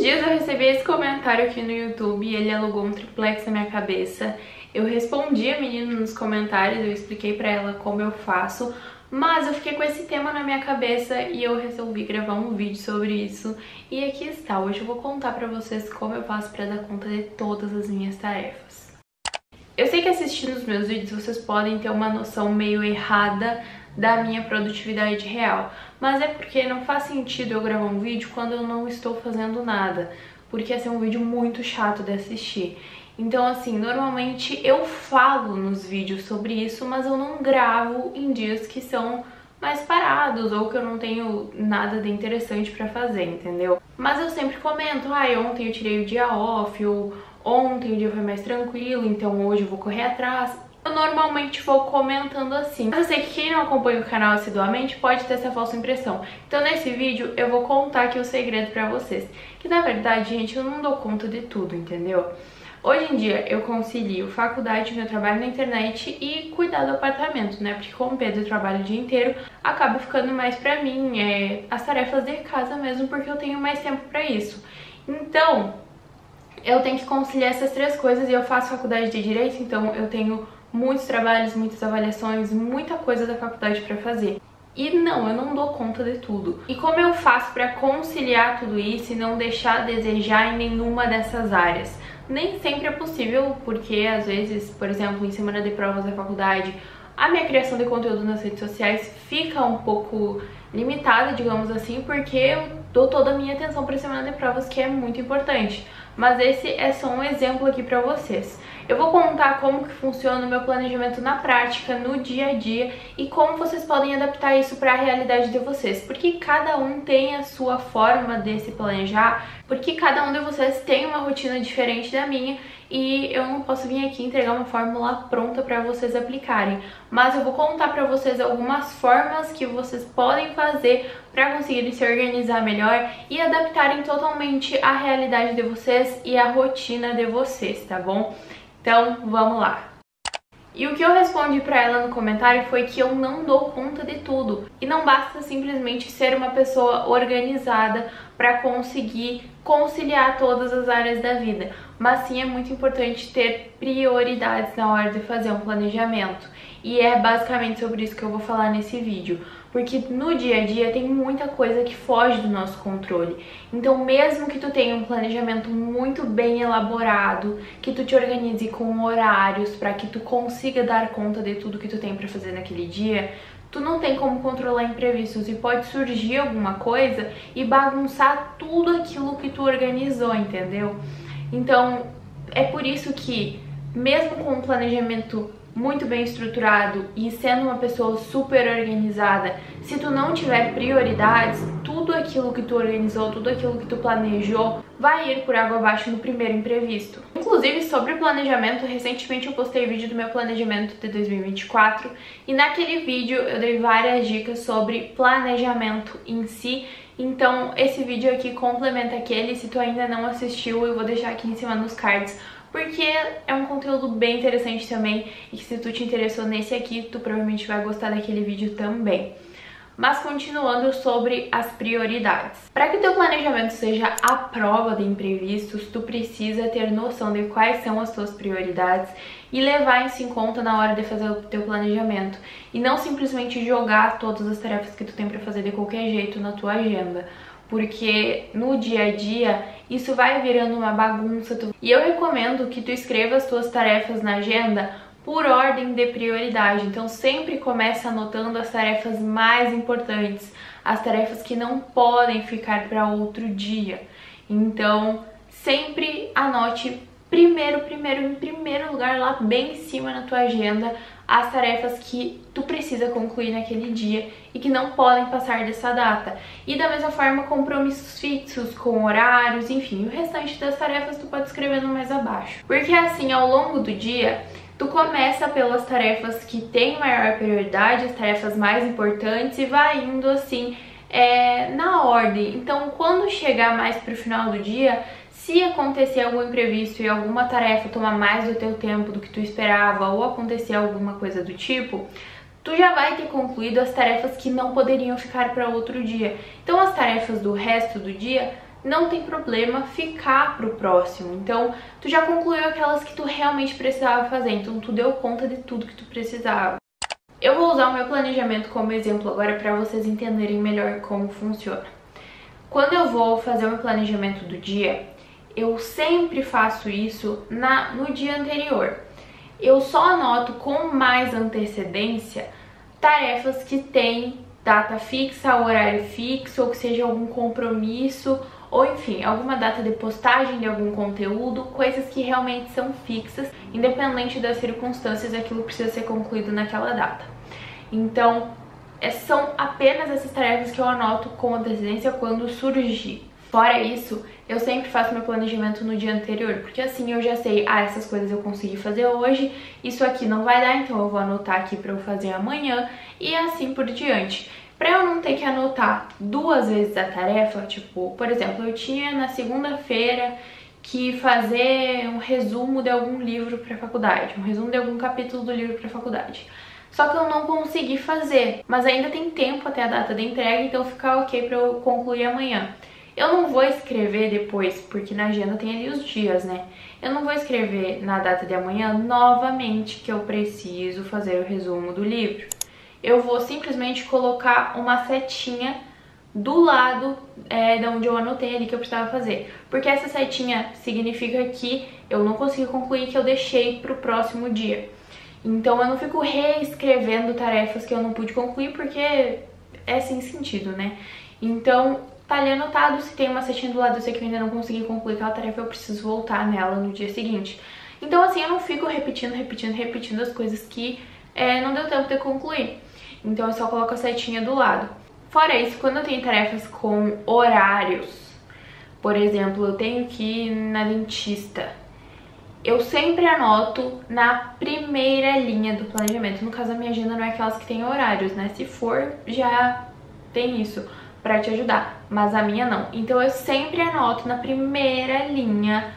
dias eu recebi esse comentário aqui no YouTube e ele alugou um triplex na minha cabeça. Eu respondi a menina nos comentários, eu expliquei pra ela como eu faço, mas eu fiquei com esse tema na minha cabeça e eu resolvi gravar um vídeo sobre isso. E aqui está, hoje eu vou contar pra vocês como eu faço pra dar conta de todas as minhas tarefas. Eu sei que assistindo os meus vídeos vocês podem ter uma noção meio errada da minha produtividade real, mas é porque não faz sentido eu gravar um vídeo quando eu não estou fazendo nada, porque ia ser um vídeo muito chato de assistir. Então assim, normalmente eu falo nos vídeos sobre isso, mas eu não gravo em dias que são mais parados ou que eu não tenho nada de interessante pra fazer, entendeu? Mas eu sempre comento, ontem eu tirei o dia off, ou ontem o dia foi mais tranquilo, então hoje eu vou correr atrás. Eu normalmente vou comentando assim. Mas eu sei que quem não acompanha o canal assiduamente pode ter essa falsa impressão. Então nesse vídeo eu vou contar aqui o segredo pra vocês. Que na verdade, gente, eu não dou conta de tudo, entendeu? Hoje em dia eu concilio faculdade, meu trabalho na internet e cuidar do apartamento, né? Porque como o Pedro trabalha o dia inteiro, acaba ficando mais pra mim, as tarefas de casa mesmo, porque eu tenho mais tempo pra isso. Então, eu tenho que conciliar essas três coisas e eu faço faculdade de Direito, então eu tenho muitos trabalhos, muitas avaliações, muita coisa da faculdade pra fazer. E não, eu não dou conta de tudo. E como eu faço pra conciliar tudo isso e não deixar a desejar em nenhuma dessas áreas? Nem sempre é possível, porque às vezes, por exemplo, em semana de provas da faculdade, a minha criação de conteúdo nas redes sociais fica um pouco limitada, digamos assim, porque eu dou toda a minha atenção para a semana de provas, que é muito importante. Mas esse é só um exemplo aqui para vocês. Eu vou contar como que funciona o meu planejamento na prática, no dia a dia, e como vocês podem adaptar isso para a realidade de vocês. Porque cada um tem a sua forma de se planejar, porque cada um de vocês tem uma rotina diferente da minha, e eu não posso vir aqui entregar uma fórmula pronta para vocês aplicarem. Mas eu vou contar para vocês algumas formas que vocês podem fazer para conseguirem se organizar melhor e adaptarem totalmente a realidade de vocês e a rotina de vocês, tá bom? Então, vamos lá. E o que eu respondi pra ela no comentário foi que eu não dou conta de tudo. E não basta simplesmente ser uma pessoa organizada pra conseguir conciliar todas as áreas da vida. Mas sim é muito importante ter prioridades na hora de fazer um planejamento. E é basicamente sobre isso que eu vou falar nesse vídeo. Porque no dia a dia tem muita coisa que foge do nosso controle. Então mesmo que tu tenha um planejamento muito bem elaborado, que tu te organize com horários para que tu consiga dar conta de tudo que tu tem para fazer naquele dia, tu não tem como controlar imprevistos e pode surgir alguma coisa e bagunçar tudo aquilo que tu organizou, entendeu? Então é por isso que mesmo com um planejamento muito bem estruturado e sendo uma pessoa super organizada, se tu não tiver prioridades, tudo aquilo que tu organizou, tudo aquilo que tu planejou vai ir por água abaixo no primeiro imprevisto. Inclusive, sobre planejamento, recentemente eu postei vídeo do meu planejamento de 2024 e naquele vídeo eu dei várias dicas sobre planejamento em si. Então esse vídeo aqui complementa aquele. Se tu ainda não assistiu, eu vou deixar aqui em cima nos cards, porque é um conteúdo bem interessante também e que se tu te interessou nesse aqui, tu provavelmente vai gostar daquele vídeo também. Mas continuando sobre as prioridades. Para que teu planejamento seja à prova de imprevistos, tu precisa ter noção de quais são as tuas prioridades e levar isso em conta na hora de fazer o teu planejamento. E não simplesmente jogar todas as tarefas que tu tem para fazer de qualquer jeito na tua agenda. Porque no dia a dia isso vai virando uma bagunça. E eu recomendo que tu escreva as tuas tarefas na agenda por ordem de prioridade. Então sempre começa anotando as tarefas mais importantes, as tarefas que não podem ficar para outro dia. Então sempre anote em primeiro lugar, lá bem em cima na tua agenda, as tarefas que tu precisa concluir naquele dia e que não podem passar dessa data. E da mesma forma, compromissos fixos com horários, enfim, o restante das tarefas tu pode escrever no mais abaixo. Porque assim, ao longo do dia, tu começa pelas tarefas que têm maior prioridade, as tarefas mais importantes, e vai indo assim na ordem. Então quando chegar mais pro final do dia, se acontecer algum imprevisto e alguma tarefa tomar mais do teu tempo do que tu esperava, ou acontecer alguma coisa do tipo, tu já vai ter concluído as tarefas que não poderiam ficar para outro dia. Então as tarefas do resto do dia não tem problema ficar pro próximo. Então, tu já concluiu aquelas que tu realmente precisava fazer, então tu deu conta de tudo que tu precisava. Eu vou usar o meu planejamento como exemplo agora para vocês entenderem melhor como funciona. Quando eu vou fazer o meu planejamento do dia, eu sempre faço isso no dia anterior. Eu só anoto com mais antecedência tarefas que têm data fixa, horário fixo, ou que seja algum compromisso, ou enfim, alguma data de postagem de algum conteúdo, coisas que realmente são fixas, independente das circunstâncias, aquilo precisa ser concluído naquela data. Então, são apenas essas tarefas que eu anoto com antecedência quando surgir. Fora isso, eu sempre faço meu planejamento no dia anterior, porque assim eu já sei, essas coisas eu consegui fazer hoje, isso aqui não vai dar, então eu vou anotar aqui pra eu fazer amanhã, e assim por diante. Pra eu não ter que anotar 2 vezes a tarefa, tipo, por exemplo, eu tinha na segunda-feira que fazer um resumo de algum livro pra faculdade, um resumo de algum capítulo do livro pra faculdade. Só que eu não consegui fazer, mas ainda tem tempo até a data de entrega, então fica ok pra eu concluir amanhã. Eu não vou escrever depois, porque na agenda tem ali os dias, né? Eu não vou escrever na data de amanhã novamente que eu preciso fazer o resumo do livro. Eu vou simplesmente colocar uma setinha do lado de onde eu anotei ali que eu precisava fazer. Porque essa setinha significa que eu não consegui concluir, que eu deixei pro próximo dia. Então eu não fico reescrevendo tarefas que eu não pude concluir, porque é sem sentido, né? Então tá ali anotado, se tem uma setinha do lado, eu sei que eu ainda não consegui concluir aquela tarefa, eu preciso voltar nela no dia seguinte. Então assim, eu não fico repetindo as coisas que não deu tempo de concluir. Então eu só coloco a setinha do lado. Fora isso, quando eu tenho tarefas com horários, por exemplo, eu tenho que ir na dentista, eu sempre anoto na primeira linha do planejamento. No caso, a minha agenda não é aquelas que tem horários, né? Se for, já tem isso pra te ajudar, mas a minha não. Então eu sempre anoto na primeira linha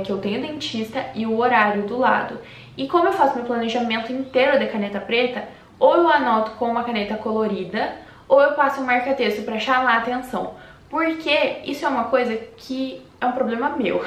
que eu tenho dentista e o horário do lado. E como eu faço meu planejamento inteiro de caneta preta, ou eu anoto com uma caneta colorida, ou eu passo um marca-texto pra chamar a atenção. Porque isso é uma coisa que é um problema meu.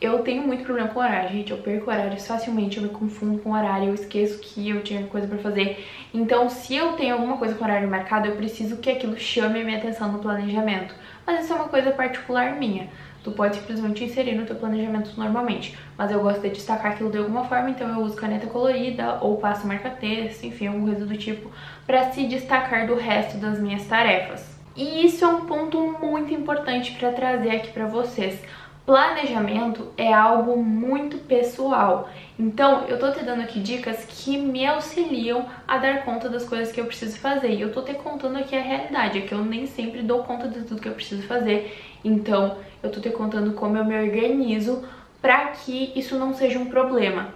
Eu tenho muito problema com horário, gente. Eu perco horários facilmente, eu me confundo com horário, eu esqueço que eu tinha coisa pra fazer. Então, se eu tenho alguma coisa com horário marcado, eu preciso que aquilo chame a minha atenção no planejamento. Mas isso é uma coisa particular minha. Tu pode simplesmente inserir no teu planejamento normalmente. Mas eu gosto de destacar aquilo de alguma forma, então eu uso caneta colorida ou passo marca-texto, enfim, alguma coisa do tipo, pra se destacar do resto das minhas tarefas. E isso é um ponto muito importante pra trazer aqui pra vocês. Planejamento é algo muito pessoal, então eu tô te dando aqui dicas que me auxiliam a dar conta das coisas que eu preciso fazer. E eu tô te contando aqui a realidade, é que eu nem sempre dou conta de tudo que eu preciso fazer, então eu tô te contando como eu me organizo pra que isso não seja um problema.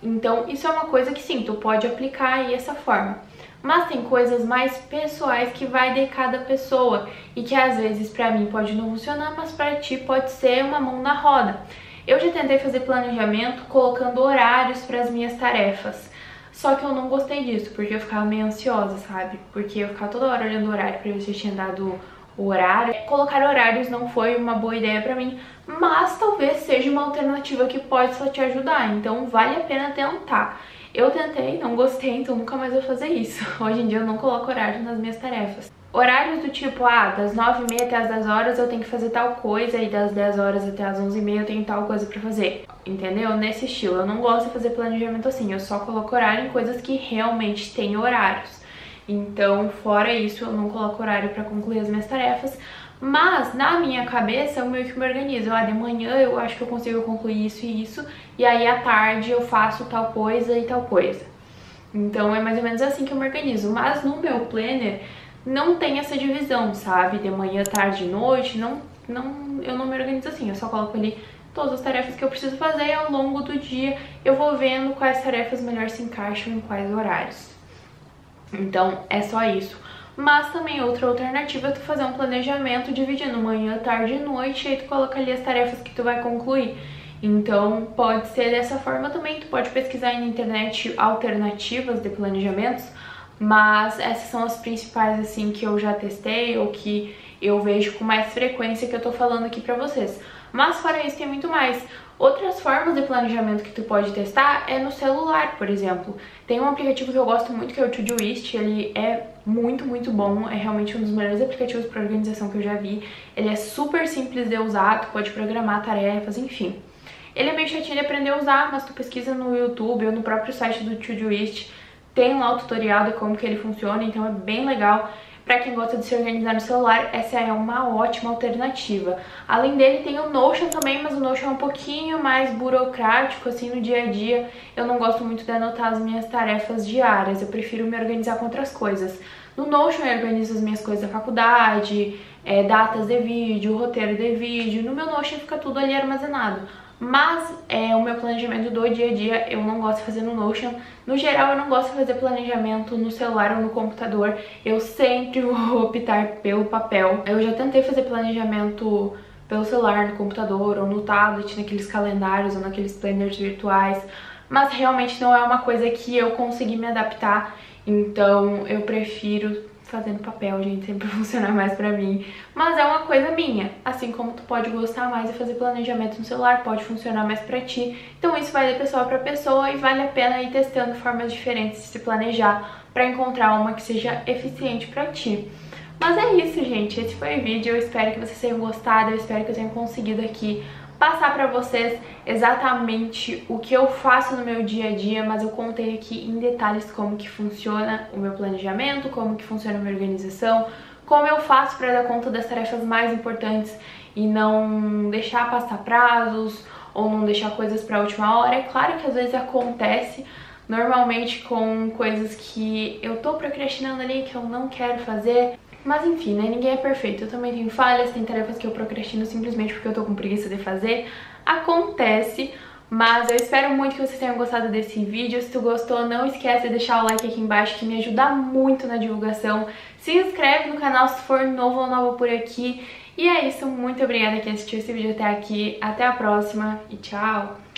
Então isso é uma coisa que sim, tu pode aplicar aí essa forma. Mas tem coisas mais pessoais que vai de cada pessoa e que às vezes pra mim pode não funcionar, mas pra ti pode ser uma mão na roda. Eu já tentei fazer planejamento colocando horários para as minhas tarefas, só que eu não gostei disso, porque eu ficava meio ansiosa, sabe? Porque eu ficava toda hora olhando o horário pra ver se eu tinha dado o horário. Colocar horários não foi uma boa ideia pra mim, mas talvez seja uma alternativa que pode só te ajudar, então vale a pena tentar. Eu tentei, não gostei, então nunca mais vou fazer isso. Hoje em dia eu não coloco horário nas minhas tarefas. Horários do tipo, das 9h30 até as 10 horas eu tenho que fazer tal coisa, e das 10 horas até as 11h30 eu tenho tal coisa pra fazer. Entendeu? Nesse estilo. Eu não gosto de fazer planejamento assim, eu só coloco horário em coisas que realmente têm horários. Então, fora isso, eu não coloco horário pra concluir as minhas tarefas. Mas, na minha cabeça, eu meio que me organizo. De manhã eu acho que eu consigo concluir isso e isso, e aí à tarde eu faço tal coisa e tal coisa. Então, é mais ou menos assim que eu me organizo. Mas no meu planner não tem essa divisão, sabe? De manhã, tarde e noite, eu não me organizo assim. Eu só coloco ali todas as tarefas que eu preciso fazer e ao longo do dia eu vou vendo quais tarefas melhor se encaixam em quais horários. Então, é só isso. Mas também outra alternativa é tu fazer um planejamento dividindo manhã, tarde e noite, e aí tu coloca ali as tarefas que tu vai concluir. Então pode ser dessa forma também, tu pode pesquisar aí na internet alternativas de planejamentos, mas essas são as principais assim que eu já testei ou que eu vejo com mais frequência que eu tô falando aqui pra vocês. Mas fora isso tem muito mais. Outras formas de planejamento que tu pode testar é no celular, por exemplo. Tem um aplicativo que eu gosto muito que é o Todoist, ele é muito bom, é realmente um dos melhores aplicativos para organização que eu já vi. Ele é super simples de usar, tu pode programar tarefas, enfim. Ele é meio chatinho de aprender a usar, mas tu pesquisa no YouTube ou no próprio site do Todoist, tem lá o tutorial de como que ele funciona, então é bem legal. Pra quem gosta de se organizar no celular, essa é uma ótima alternativa. Além dele tem o Notion também, mas o Notion é um pouquinho mais burocrático, assim, no dia a dia. Eu não gosto muito de anotar as minhas tarefas diárias, eu prefiro me organizar com outras coisas. No Notion eu organizo as minhas coisas da faculdade, datas de vídeo, roteiro de vídeo. No meu Notion fica tudo ali armazenado. Mas o meu planejamento do dia a dia eu não gosto de fazer no Notion. No geral eu não gosto de fazer planejamento no celular ou no computador. Eu sempre vou optar pelo papel. Eu já tentei fazer planejamento pelo celular, no computador ou no tablet, naqueles calendários ou naqueles planners virtuais. Mas realmente não é uma coisa que eu consegui me adaptar. Então eu prefiro fazer no papel, gente, sempre funciona mais pra mim. Mas é uma coisa minha, assim como tu pode gostar mais de fazer planejamento no celular, pode funcionar mais pra ti. Então isso vai de pessoa pra pessoa e vale a pena ir testando formas diferentes de se planejar pra encontrar uma que seja eficiente pra ti. Mas é isso, gente, esse foi o vídeo, eu espero que vocês tenham gostado, eu espero que eu tenha conseguido aqui passar pra vocês exatamente o que eu faço no meu dia a dia, mas eu contei aqui em detalhes como que funciona o meu planejamento, como que funciona a minha organização, como eu faço para dar conta das tarefas mais importantes e não deixar passar prazos ou não deixar coisas para a última hora. É claro que às vezes acontece, normalmente com coisas que eu tô procrastinando ali, que eu não quero fazer. Mas enfim, né, ninguém é perfeito, eu também tenho falhas, tem tarefas que eu procrastino simplesmente porque eu tô com preguiça de fazer, acontece, mas eu espero muito que vocês tenham gostado desse vídeo. Se tu gostou, não esquece de deixar o like aqui embaixo que me ajuda muito na divulgação, se inscreve no canal se for novo ou nova por aqui, e é isso, muito obrigada que assistiu esse vídeo até aqui, até a próxima e tchau!